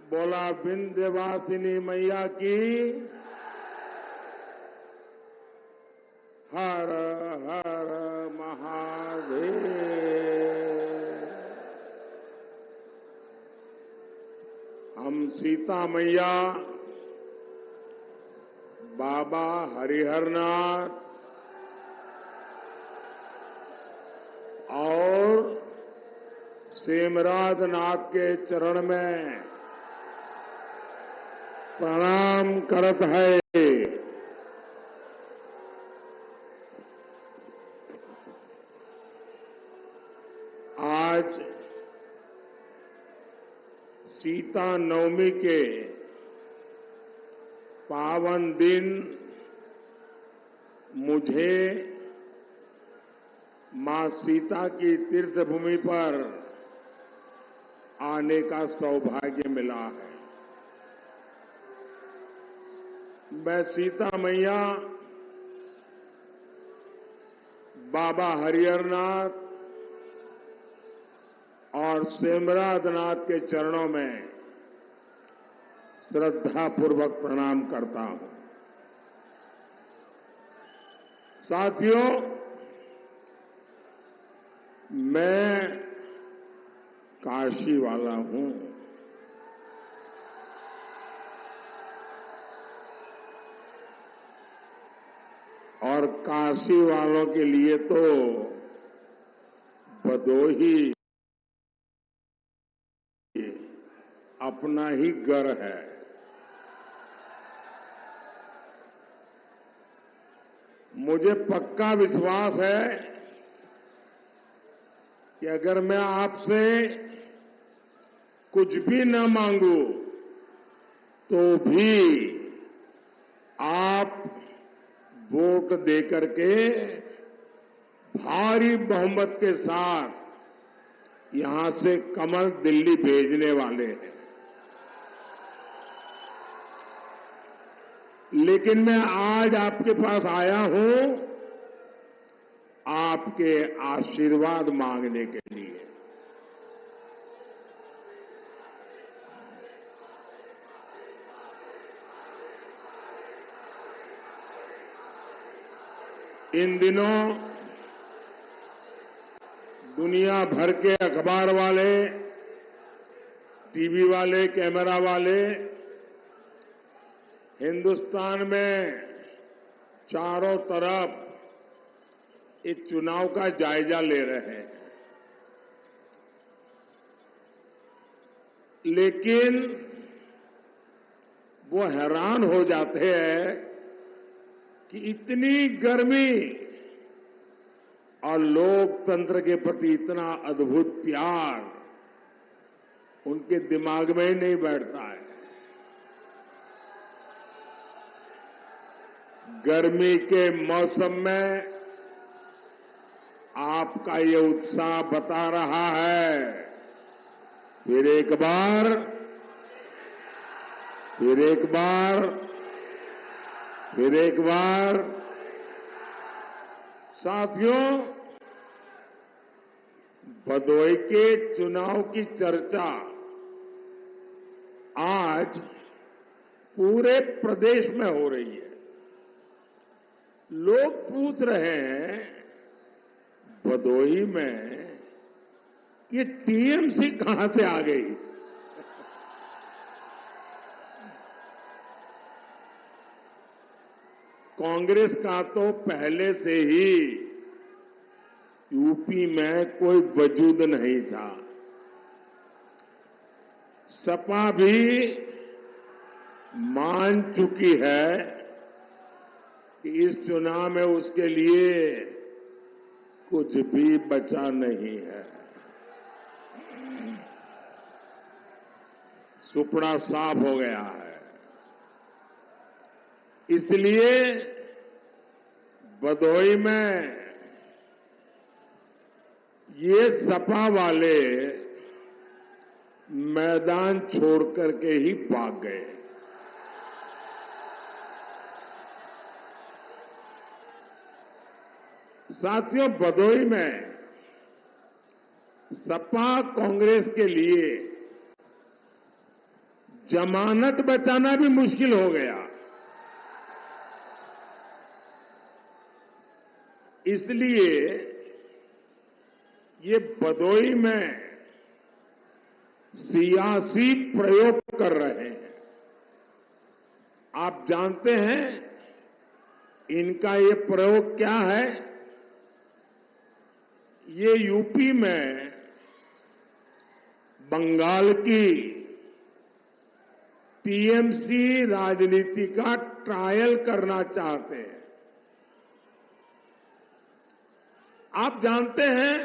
बोला विंध्यवासिनी मैया की। हर हर महादेव। हम सीता मैया, बाबा हरिहरनाथ और सेमराध नाथ के चरण में प्रणाम करत है। आज सीता नवमी के पावन दिन मुझे मां सीता की तीर्थ भूमि पर आने का सौभाग्य मिला है। मैं सीता मैया, बाबा हरिहरनाथ और सेमराध नाथ के चरणों में श्रद्धापूर्वक प्रणाम करता हूं। साथियों, मैं काशी वाला हूं। और काशी वालों के लिए तो भदोही अपना ही घर है। मुझे पक्का विश्वास है कि अगर मैं आपसे कुछ भी न मांगू तो भी आप वोट देकर के भारी बहुमत के साथ यहां से कमल दिल्ली भेजने वाले हैं। लेकिन मैं आज आपके पास आया हूं आपके आशीर्वाद मांगने के लिए। इन दिनों दुनिया भर के अखबार वाले, टीवी वाले, कैमरा वाले हिंदुस्तान में चारों तरफ इस चुनाव का जायजा ले रहे हैं। लेकिन वो हैरान हो जाते हैं कि इतनी गर्मी और लोकतंत्र के प्रति इतना अद्भुत प्यार उनके दिमाग में ही नहीं बैठता है। गर्मी के मौसम में आपका ये उत्साह बता रहा है। फिर एक बार, फिर एक बार, फिर एक बार। साथियों, भदोही के चुनाव की चर्चा आज पूरे प्रदेश में हो रही है। लोग पूछ रहे हैं भदोही में ये टीएमसी कहां से आ गई। कांग्रेस का तो पहले से ही यूपी में कोई वजूद नहीं था। सपा भी मान चुकी है कि इस चुनाव में उसके लिए कुछ भी बचा नहीं है। सुपड़ा साफ हो गया है। इसलिए भदोही में ये सपा वाले मैदान छोड़ करके ही भाग गए। साथियों, भदोही में सपा कांग्रेस के लिए जमानत बचाना भी मुश्किल हो गया। इसलिए ये भदोही में सियासी प्रयोग कर रहे हैं। आप जानते हैं इनका ये प्रयोग क्या है? ये यूपी में बंगाल की टीएमसी राजनीति का ट्रायल करना चाहते हैं। आप जानते हैं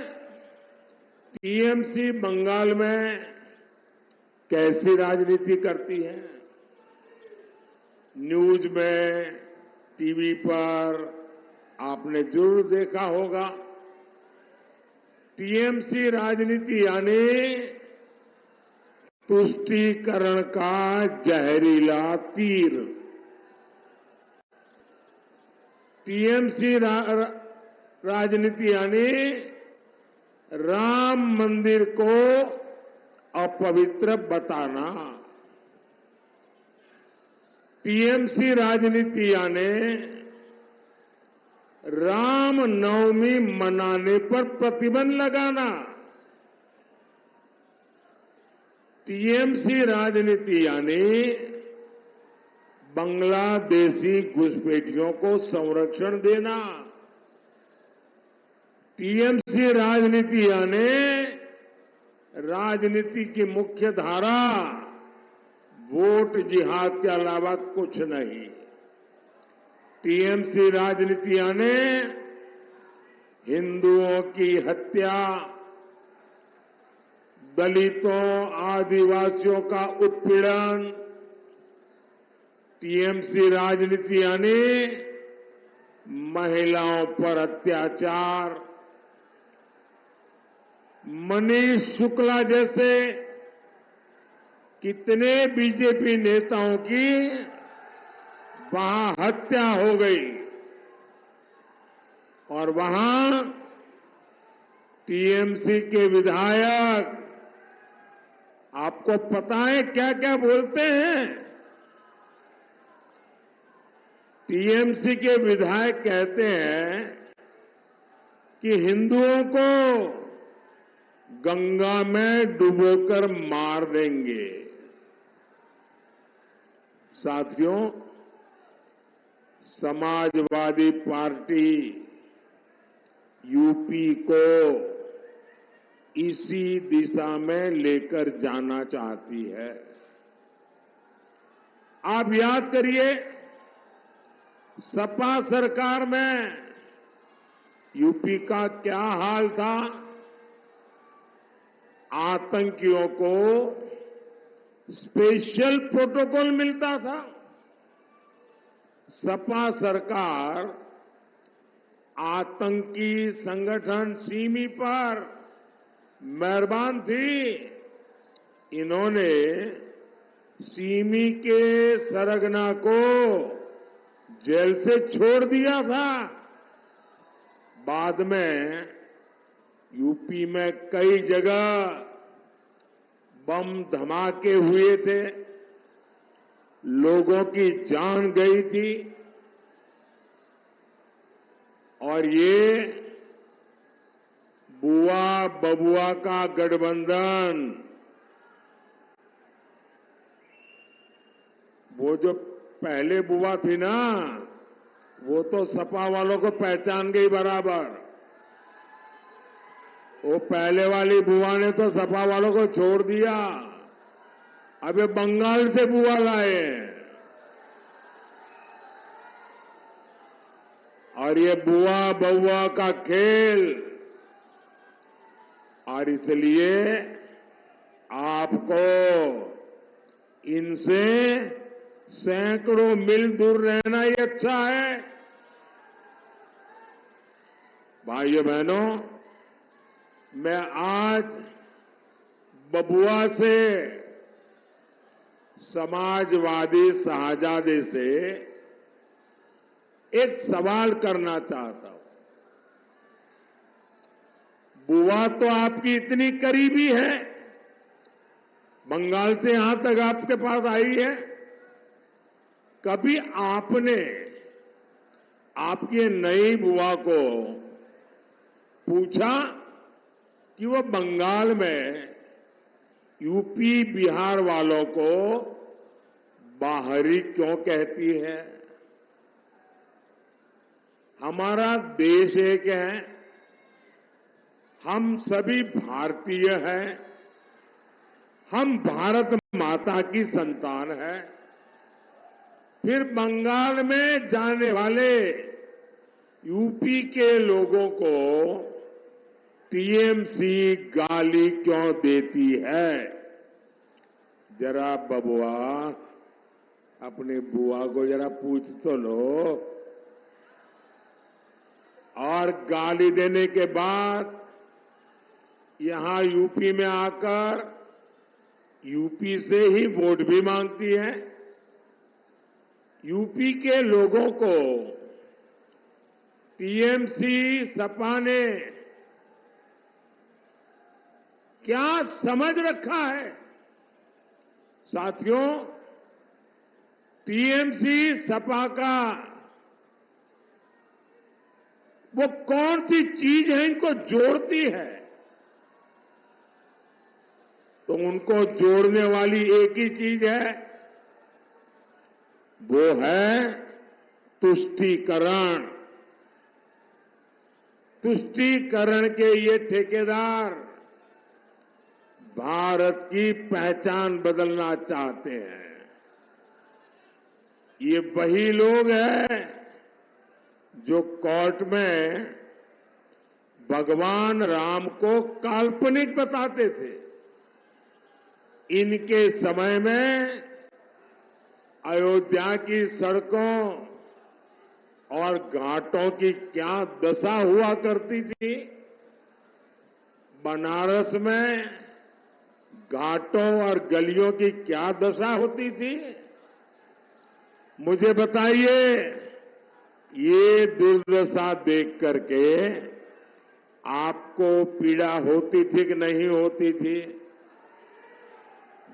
टीएमसी बंगाल में कैसी राजनीति करती है? न्यूज में, टीवी पर आपने जरूर देखा होगा। टीएमसी राजनीति यानी तुष्टीकरण का जहरीला तीर। टीएमसी राजनीति यानी राम मंदिर को अपवित्र बताना। टीएमसी राजनीति यानी राम नवमी मनाने पर प्रतिबंध लगाना। टीएमसी राजनीति यानी बांग्लादेशी घुसपैठियों को संरक्षण देना। टीएमसी राजनीति यानी राजनीति की मुख्य धारा वोट जिहाद के अलावा कुछ नहीं। टीएमसी राजनीति यानी हिंदुओं की हत्या, दलितों, आदिवासियों का उत्पीड़न। टीएमसी राजनीति यानी महिलाओं पर अत्याचार। मनीष शुक्ला जैसे कितने बीजेपी नेताओं की वहां हत्या हो गई और वहां टीएमसी के विधायक, आपको पता है क्या क्या बोलते हैं? टीएमसी के विधायक कहते हैं कि हिंदुओं को गंगा में डुबोकर मार देंगे। साथियों, समाजवादी पार्टी यूपी को इसी दिशा में लेकर जाना चाहती है। आप याद करिए, सपा सरकार में यूपी का क्या हाल था? आतंकियों को स्पेशल प्रोटोकॉल मिलता था। सपा सरकार आतंकी संगठन सिमी पर मेहरबान थी। इन्होंने सिमी के सरगना को जेल से छोड़ दिया था। बाद में यूपी में कई जगह बम धमाके हुए थे, लोगों की जान गई थी और ये बुआ बबुआ का गठबंधन, वो जो पहले बुआ थी ना, वो तो सपा वालों को पहचान गई बराबर। वो पहले वाली बुआ ने तो सपा वालों को छोड़ दिया। अब ये बंगाल से बुआ लाए और ये बुआ बउआ का खेल। और इसलिए आपको इनसे सैकड़ों मील दूर रहना ही अच्छा है। भाइयों बहनों, मैं आज बबुआ से, समाजवादी शाहजादे से एक सवाल करना चाहता हूं। बुआ तो आपकी इतनी करीबी है, बंगाल से यहां तक आपके पास आई है। कभी आपने आपकी नई बुआ को पूछा कि वो बंगाल में यूपी बिहार वालों को बाहरी क्यों कहती है? हमारा देश एक है, हम सभी भारतीय हैं, हम भारत माता की संतान हैं। फिर बंगाल में जाने वाले यूपी के लोगों को टीएमसी गाली क्यों देती है? जरा बबुआ अपनी बुआ को जरा पूछ तो लो। और गाली देने के बाद यहां यूपी में आकर यूपी से ही वोट भी मांगती है। यूपी के लोगों को टीएमसी सपा ने क्या समझ रखा है? साथियों, टीएमसी सपा का वो कौन सी चीज है इनको जोड़ती है? तो उनको जोड़ने वाली एक ही चीज है, वो है तुष्टीकरण। तुष्टीकरण के ये ठेकेदार भारत की पहचान बदलना चाहते हैं। ये वही लोग हैं जो कोर्ट में भगवान राम को काल्पनिक बताते थे। इनके समय में अयोध्या की सड़कों और घाटों की क्या दशा हुआ करती थी। बनारस में घाटों और गलियों की क्या दशा होती थी। मुझे बताइए, ये दुर्दशा देख करके आपको पीड़ा होती थी कि नहीं होती थी?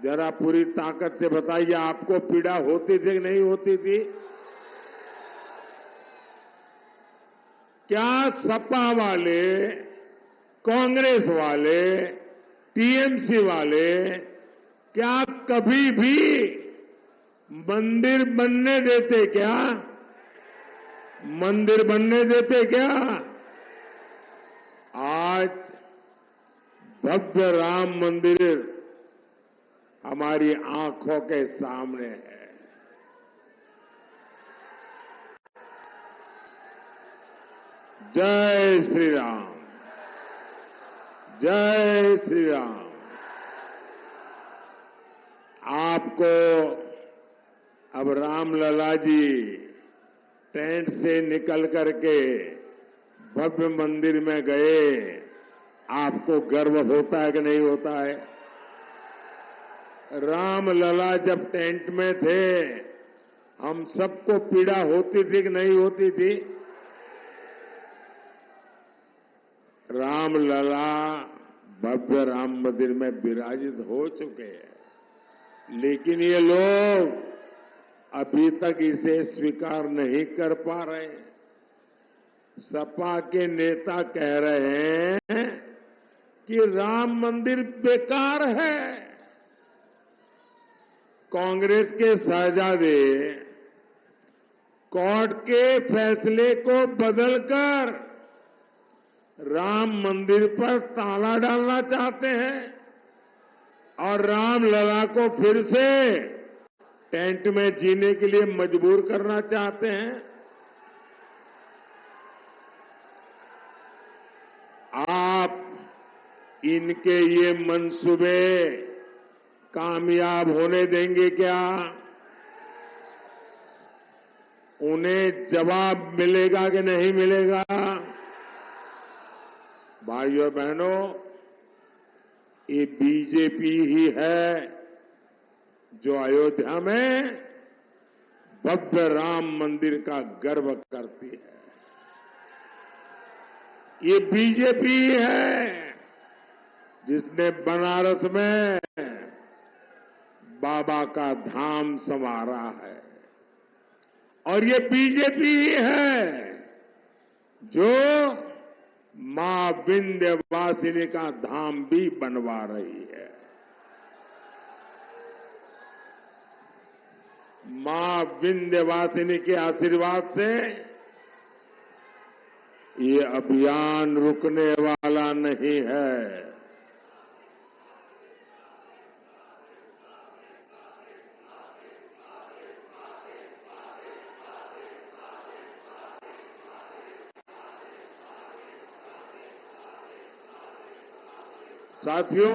जरा पूरी ताकत से बताइए, आपको पीड़ा होती थी कि नहीं होती थी? क्या सपा वाले, कांग्रेस वाले, टीएमसी वाले क्या कभी भी मंदिर बनने देते क्या? मंदिर बनने देते क्या? आज भव्य राम मंदिर हमारी आंखों के सामने है। जय श्री राम, जय श्री राम। आपको अब रामलला जी टेंट से निकल करके भव्य मंदिर में गए, आपको गर्व होता है कि नहीं होता है? रामलला जब टेंट में थे, हम सबको पीड़ा होती थी कि नहीं होती थी? रामलला भव्य राम मंदिर में विराजित हो चुके हैं, लेकिन ये लोग अभी तक इसे स्वीकार नहीं कर पा रहे। सपा के नेता कह रहे हैं कि राम मंदिर बेकार है। कांग्रेस के शहजादे कोर्ट के फैसले को बदलकर राम मंदिर पर ताला डालना चाहते हैं और रामलला को फिर से टेंट में जीने के लिए मजबूर करना चाहते हैं। आप इनके ये मंसूबे कामयाब होने देंगे क्या? उन्हें जवाब मिलेगा कि नहीं मिलेगा? भाइयों बहनों, ये बीजेपी ही है जो अयोध्या में भव्य राम मंदिर का गर्व करती है। ये बीजेपी है जिसने बनारस में बाबा का धाम संवारा है। और ये बीजेपी ही है जो मां विंध्यवासिनी का धाम भी बनवा रही है। मां विंध्यवासिनी के आशीर्वाद से ये अभियान रुकने वाला नहीं है। साथियों,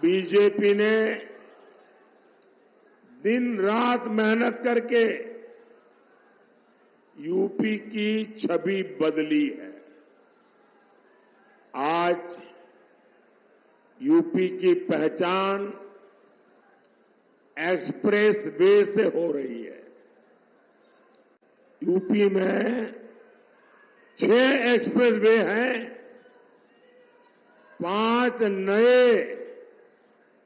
बीजेपी ने दिन रात मेहनत करके यूपी की छवि बदली है। आज यूपी की पहचान एक्सप्रेस वे से हो रही है। यूपी में 6 एक्सप्रेस वे हैं, 5 नए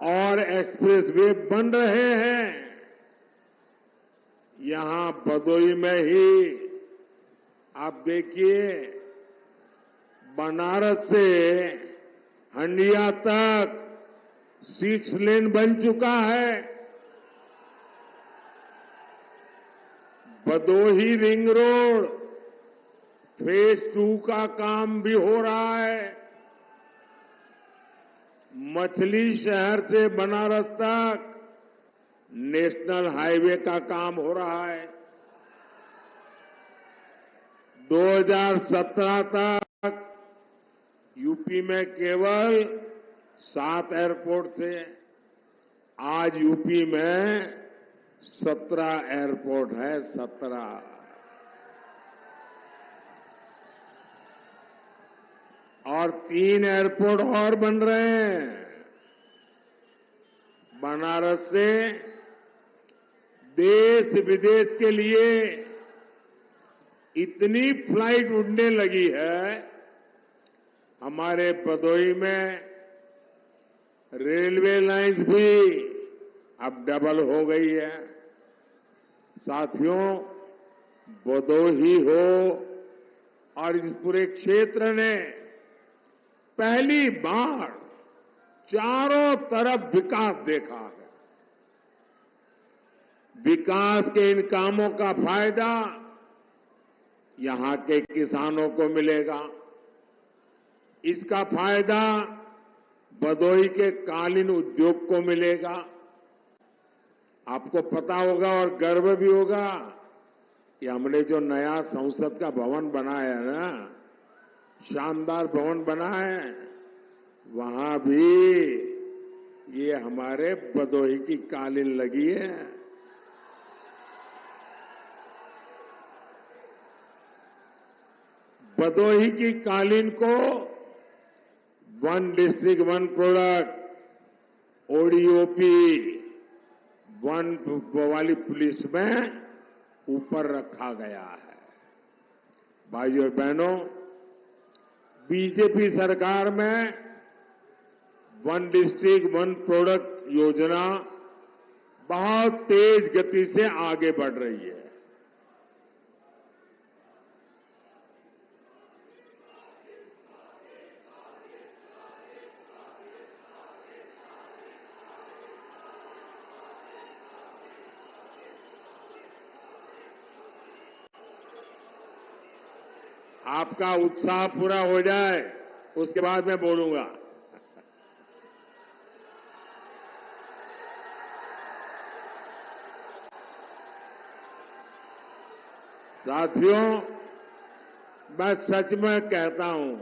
और एक्सप्रेस वे बन रहे हैं। यहां भदोही में ही आप देखिए, बनारस से हंडिया तक 6 लेन बन चुका है। भदोही रिंग रोड फेज 2 का काम भी हो रहा है। मछली शहर से बनारस तक नेशनल हाईवे का काम हो रहा है। 2017 तक यूपी में केवल 7 एयरपोर्ट थे। आज यूपी में 17 एयरपोर्ट है, 17। और 3 एयरपोर्ट और बन रहे हैं। बनारस से देश विदेश के लिए इतनी फ्लाइट उड़ने लगी है। हमारे भदोही में रेलवे लाइंस भी अब डबल हो गई है। साथियों, भदोही हो और इस पूरे क्षेत्र ने पहली बार चारों तरफ विकास देखा है। विकास के इन कामों का फायदा यहां के किसानों को मिलेगा। इसका फायदा भदोही के कालीन उद्योग को मिलेगा। आपको पता होगा और गर्व भी होगा कि हमने जो नया संसद का भवन बनाया है ना, शानदार भवन बना है, वहां भी ये हमारे भदोही की कालीन लगी है। भदोही की कालीन को one district one product, ODOP, one वाली पुलिस में ऊपर रखा गया है। भाइयों बहनों, बीजेपी सरकार में वन डिस्ट्रिक्ट वन प्रोडक्ट योजना बहुत तेज गति से आगे बढ़ रही है। आपका उत्साह पूरा हो जाए उसके बाद मैं बोलूंगा। साथियों, मैं सच में कहता हूं,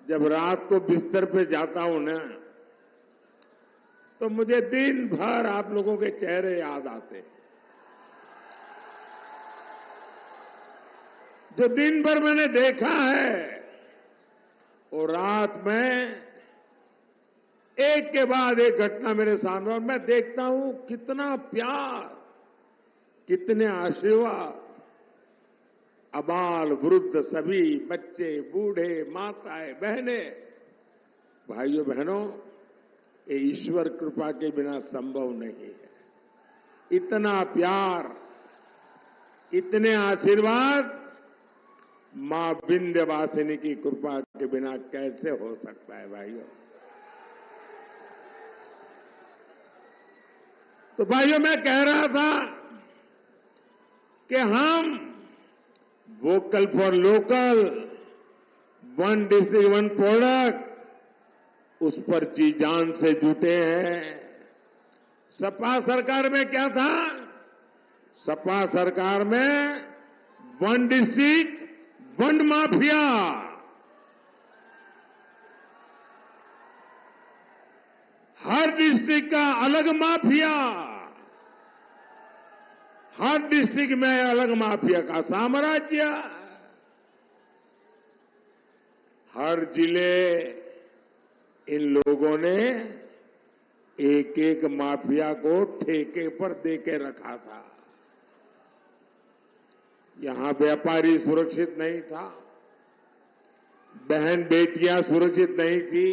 जब रात को बिस्तर पे जाता हूं ना, तो मुझे दिन भर आप लोगों के चेहरे याद आते हैं। जो दिन भर मैंने देखा है, वो रात में एक के बाद एक घटना मेरे सामने, और मैं देखता हूं कितना प्यार, कितने आशीर्वाद, अबाल वृद्ध सभी, बच्चे, बूढ़े, माताएं, बहनें, भाइयों बहनों, ये ईश्वर कृपा के बिना संभव नहीं है। इतना प्यार, इतने आशीर्वाद मां विंध्यवासिनी की कृपा के बिना कैसे हो सकता है भाइयों। तो भाइयों, मैं कह रहा था कि हम vocal for local, one district one product, उस पर जी जान से जुटे हैं। सपा सरकार में क्या था? सपा सरकार में वन डिस्ट्रिक्ट वन माफिया, हर डिस्ट्रिक्ट का अलग माफिया, हर डिस्ट्रिक्ट में अलग माफिया का साम्राज्य, हर जिले इन लोगों ने एक एक माफिया को ठेके पर देके रखा था। यहां व्यापारी सुरक्षित नहीं था, बहन बेटियां सुरक्षित नहीं थी,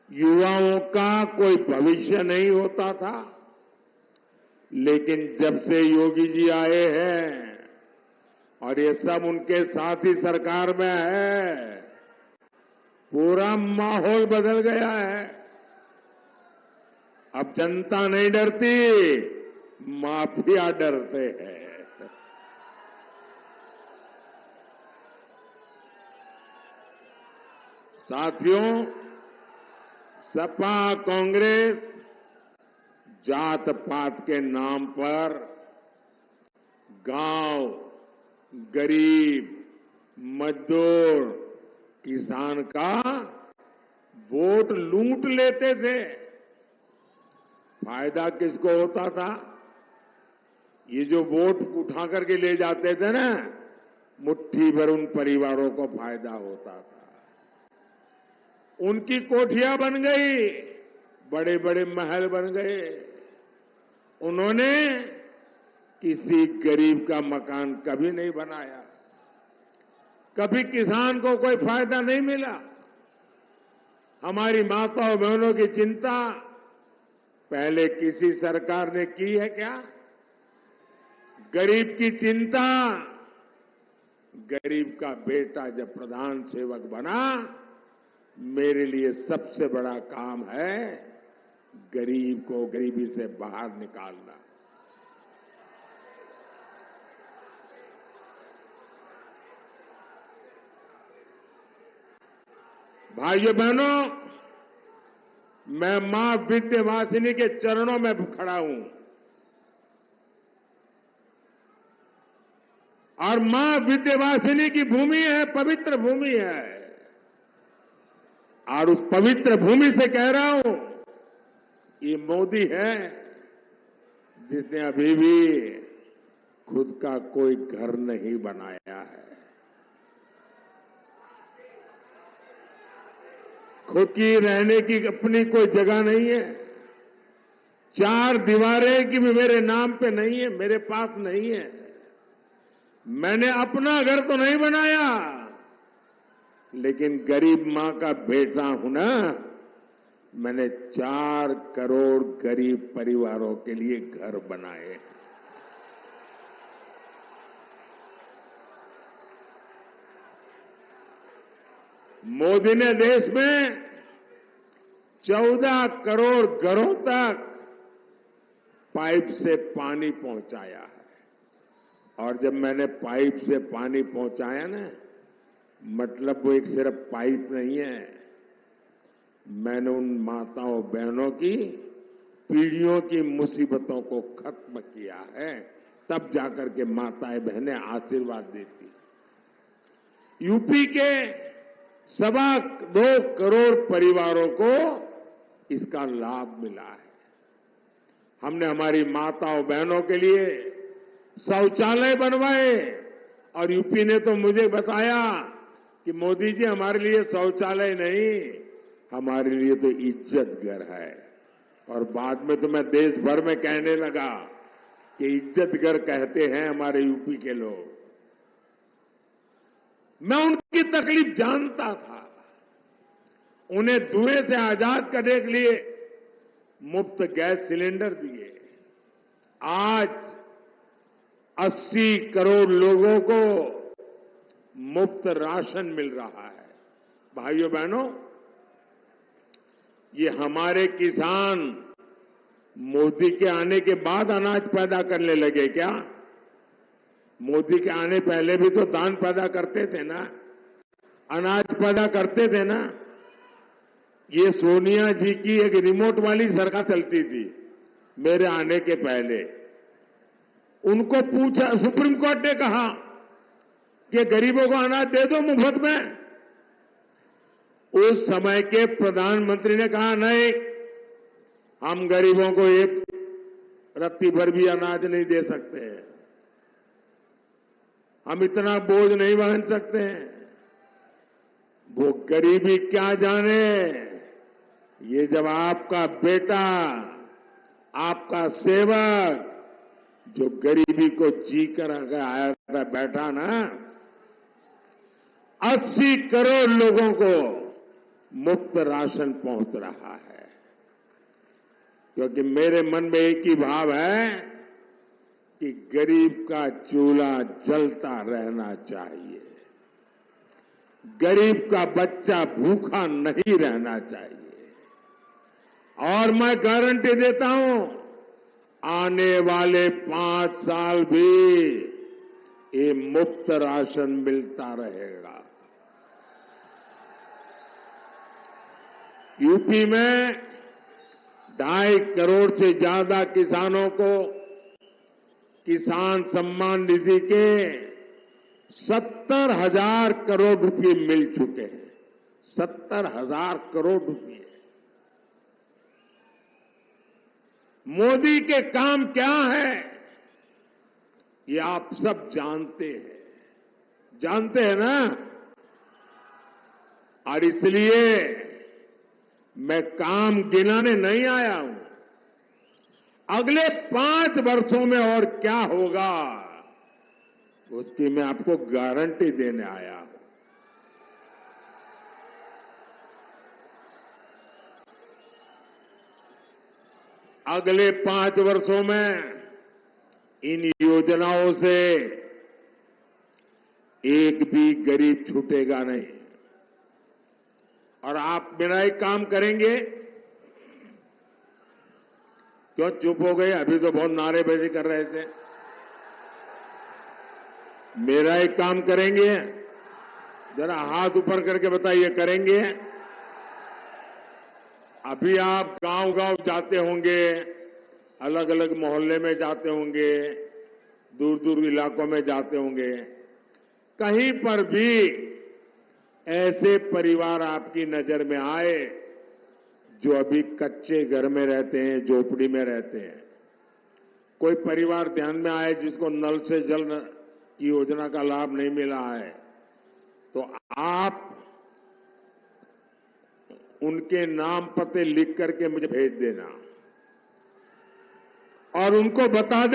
युवाओं का कोई भविष्य नहीं होता था। लेकिन जब से योगी जी आए हैं और ये सब उनके साथ ही सरकार में है, पूरा माहौल बदल गया है। अब जनता नहीं डरती, माफिया डरते हैं। साथियों, सपा कांग्रेस जात पात के नाम पर गांव, गरीब, मजदूर, किसान का वोट लूट लेते थे। फायदा किसको होता था? ये जो वोट उठा करके ले जाते थे ना, मुट्ठी भर उन परिवारों को फायदा होता था। उनकी कोठियां बन गई, बड़े बड़े महल बन गए। उन्होंने किसी गरीब का मकान कभी नहीं बनाया, कभी किसान को कोई फायदा नहीं मिला। हमारी माताओं बहनों की चिंता पहले किसी सरकार ने की है क्या? गरीब की चिंता, गरीब का बेटा जब प्रधान सेवक बना, मेरे लिए सबसे बड़ा काम है गरीब को गरीबी से बाहर निकालना। भाइयों बहनों, मैं मां विंध्यवासिनी के चरणों में खड़ा हूं और मां विंध्यवासिनी की भूमि है, पवित्र भूमि है। और उस पवित्र भूमि से कह रहा हूं, ये मोदी है जिसने अभी भी खुद का कोई घर नहीं बनाया है, खुद की रहने की अपनी कोई जगह नहीं है। चार दीवारें की भी मेरे नाम पे नहीं है, मेरे पास नहीं है। मैंने अपना घर तो नहीं बनाया, लेकिन गरीब मां का बेटा हूं ना, मैंने 4 करोड़ गरीब परिवारों के लिए घर बनाए। मोदी ने देश में 14 करोड़ घरों तक पाइप से पानी पहुंचाया है। और जब मैंने पाइप से पानी पहुंचाया ना, मतलब वो एक सिर्फ पाइप नहीं है, मैंने उन माताओं बहनों की पीढ़ियों की मुसीबतों को खत्म किया है। तब जाकर के माताएं बहनें आशीर्वाद देती। यूपी के 2.25 करोड़ परिवारों को इसका लाभ मिला है। हमने हमारी माताओं बहनों के लिए शौचालय बनवाए और यूपी ने तो मुझे बताया कि मोदी जी हमारे लिए शौचालय नहीं, हमारे लिए तो इज्जत घर है। और बाद में तो मैं देश भर में कहने लगा कि इज्जत घर कहते हैं हमारे यूपी के लोग। मैं उनकी तकलीफ जानता था। उन्हें धुएं से आजाद करने के लिए मुफ्त गैस सिलेंडर दिए। आज 80 करोड़ लोगों को मुफ्त राशन मिल रहा है। भाइयों बहनों, ये हमारे किसान मोदी के आने के बाद अनाज पैदा करने लगे क्या? मोदी के आने पहले भी तो धान पैदा करते थे ना, अनाज पैदा करते थे ना। ये सोनिया जी की एक रिमोट वाली सरकार चलती थी मेरे आने के पहले। उनको पूछा, सुप्रीम कोर्ट ने कहा कि गरीबों को अनाज दे दो मुफ्त में। उस समय के प्रधानमंत्री ने कहा नहीं, हम गरीबों को एक रत्ती भर भी अनाज नहीं दे सकते, हम इतना बोझ नहीं वहन सकते हैं। वो गरीबी क्या जाने, ये जब आपका बेटा, आपका सेवक जो गरीबी को जी कर आया था बैठा ना, 80 करोड़ लोगों को मुफ्त राशन पहुंच रहा है। क्योंकि मेरे मन में एक ही भाव है कि गरीब का चूल्हा जलता रहना चाहिए, गरीब का बच्चा भूखा नहीं रहना चाहिए। और मैं गारंटी देता हूं, आने वाले 5 साल भी ये मुफ्त राशन मिलता रहेगा। यूपी में 2.5 करोड़ से ज्यादा किसानों को किसान सम्मान निधि के 70,000 करोड़ रुपए मिल चुके हैं। 70,000 करोड़ रुपए। मोदी के काम क्या है ये आप सब जानते हैं ना। और इसलिए मैं काम गिनाने नहीं आया हूं, अगले 5 वर्षों में और क्या होगा उसकी मैं आपको गारंटी देने आया हूं। अगले 5 वर्षों में इन योजनाओं से एक भी गरीब छूटेगा नहीं। और आप मेरा एक काम करेंगे। क्यों चुप हो गए? अभी तो बहुत नारेबाजी कर रहे थे। मेरा एक काम करेंगे, जरा हाथ ऊपर करके बताइए, करेंगे? अभी आप गांव-गांव जाते होंगे, अलग अलग मोहल्ले में जाते होंगे, दूर-दूर इलाकों में जाते होंगे, कहीं पर भी ऐसे परिवार आपकी नजर में आए जो अभी कच्चे घर में रहते हैं, झोपड़ी में रहते हैं, कोई परिवार ध्यान में आए जिसको नल से जल की योजना का लाभ नहीं मिला है, तो आप उनके नाम पते लिख करके मुझे भेज देना और उनको बता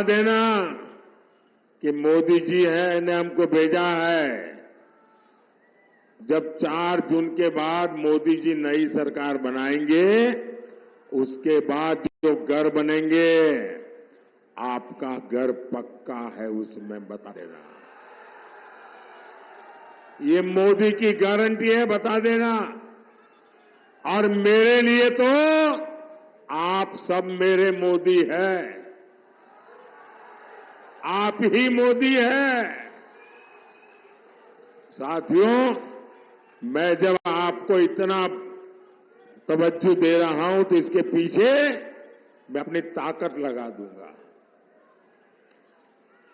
देना कि मोदी जी है ने हमको भेजा है। जब 4 जून के बाद मोदी जी नई सरकार बनाएंगे, उसके बाद जो घर बनेंगे, आपका घर पक्का है उसमें बता देना। ये मोदी की गारंटी है, बता देना। और मेरे लिए तो आप सब मेरे मोदी है, आप ही मोदी है। साथियों, मैं जब आपको इतना तवज्जो दे रहा हूं तो इसके पीछे मैं अपनी ताकत लगा दूंगा।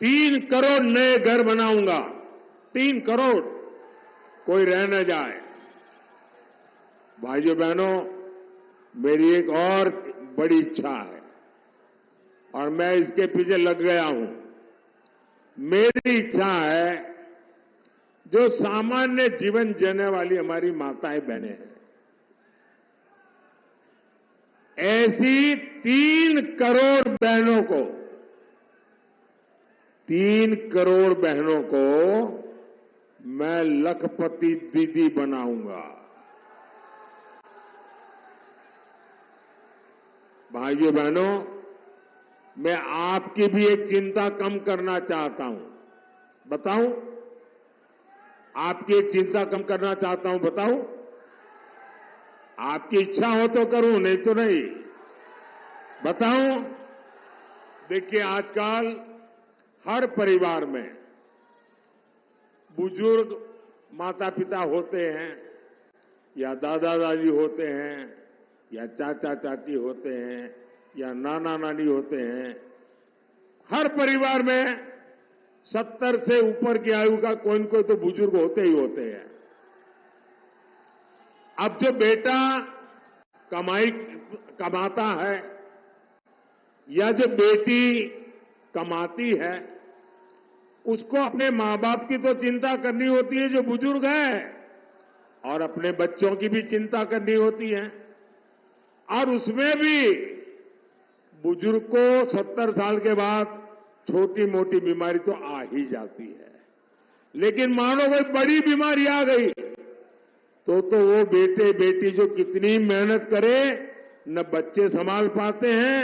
3 करोड़ नए घर बनाऊंगा, 3 करोड़, कोई रह न जाए। भाइयों बहनों, मेरी एक और बड़ी इच्छा है और मैं इसके पीछे लग गया हूं। मेरी इच्छा है, जो सामान्य जीवन जीने वाली हमारी माताएं बहनें हैं, ऐसी 3 करोड़ बहनों को, 3 करोड़ बहनों को मैं लखपति दीदी बनाऊंगा। भाइयों बहनों, मैं आपकी भी एक चिंता कम करना चाहता हूं। बताऊं? आपकी एक चिंता कम करना चाहता हूं, बताऊं? आपकी इच्छा हो तो करूं, नहीं तो नहीं। बताऊं? देखिए, आजकल हर परिवार में बुजुर्ग माता पिता होते हैं, या दादा दादी होते हैं, या चाचा चाची होते हैं, या नाना नानी होते हैं। हर परिवार में 70 से ऊपर की आयु का कोई न कोई तो बुजुर्ग होते ही होते हैं। अब जो बेटा कमाता है या जो बेटी कमाती है, उसको अपने मां बाप की तो चिंता करनी होती है जो बुजुर्ग है, और अपने बच्चों की भी चिंता करनी होती है। और उसमें भी बुजुर्ग को 70 साल के बाद छोटी मोटी बीमारी तो आ ही जाती है। लेकिन मानो कोई बड़ी बीमारी आ गई तो वो बेटे बेटी जो कितनी मेहनत करे, न बच्चे संभाल पाते हैं,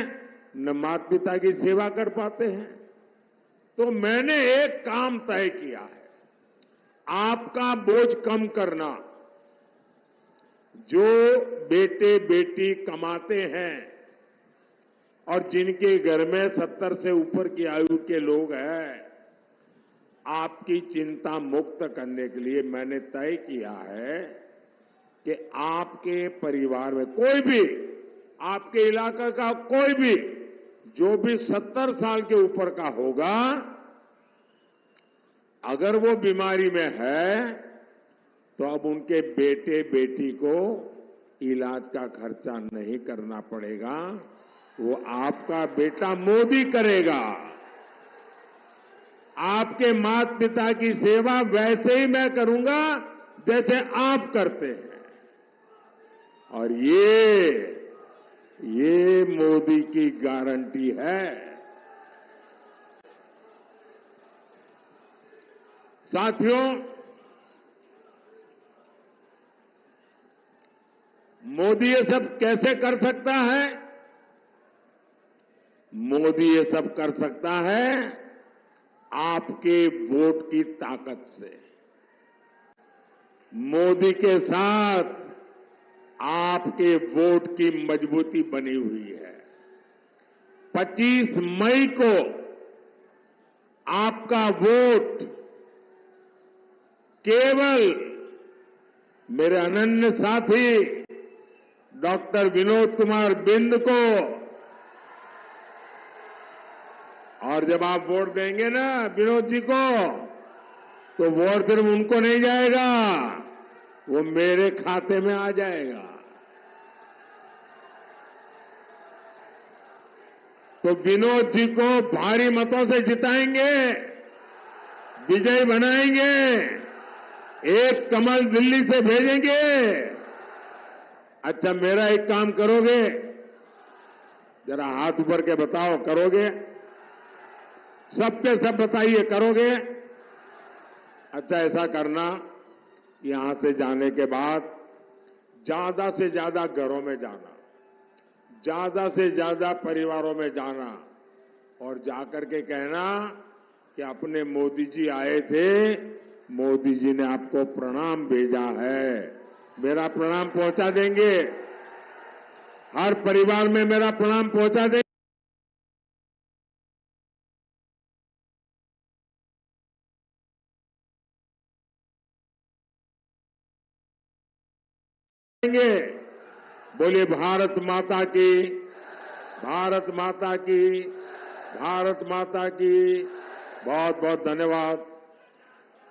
न माता पिता की सेवा कर पाते हैं। तो मैंने एक काम तय किया है, आपका बोझ कम करना। जो बेटे बेटी कमाते हैं और जिनके घर में 70 से ऊपर की आयु के लोग हैं, आपकी चिंता मुक्त करने के लिए मैंने तय किया है कि आपके परिवार में कोई भी, आपके इलाका का कोई भी जो भी 70 साल के ऊपर का होगा, अगर वो बीमारी में है तो अब उनके बेटे बेटी को इलाज का खर्चा नहीं करना पड़ेगा, वो आपका बेटा मोदी करेगा। आपके माता पिता की सेवा वैसे ही मैं करूंगा जैसे आप करते हैं। और ये मोदी की गारंटी है। साथियों, मोदी ये सब कैसे कर सकता है? मोदी ये सब कर सकता है आपके वोट की ताकत से। मोदी के साथ आपके वोट की मजबूती बनी हुई है। 25 मई को आपका वोट केवल मेरे अनन्य साथी डॉक्टर विनोद कुमार बिंद को, और जब आप वोट देंगे ना विनोद जी को, तो वोट सिर्फ उनको नहीं जाएगा, वो मेरे खाते में आ जाएगा। तो विनोद जी को भारी मतों से जिताएंगे, विजयी बनाएंगे, एक कमल दिल्ली से भेजेंगे। अच्छा, मेरा एक काम करोगे? जरा हाथ ऊपर के बताओ, करोगे? सबके सब बताइए, करोगे? अच्छा, ऐसा करना, यहां से जाने के बाद ज्यादा से ज्यादा घरों में जाना, ज्यादा से ज्यादा परिवारों में जाना, और जाकर के कहना कि अपने मोदी जी आए थे, मोदी जी ने आपको प्रणाम भेजा है। मेरा प्रणाम पहुंचा देंगे, हर परिवार में मेरा प्रणाम पहुंचा देंगे। बोलिए भारत माता की, भारत माता की, भारत माता की। बहुत बहुत धन्यवाद।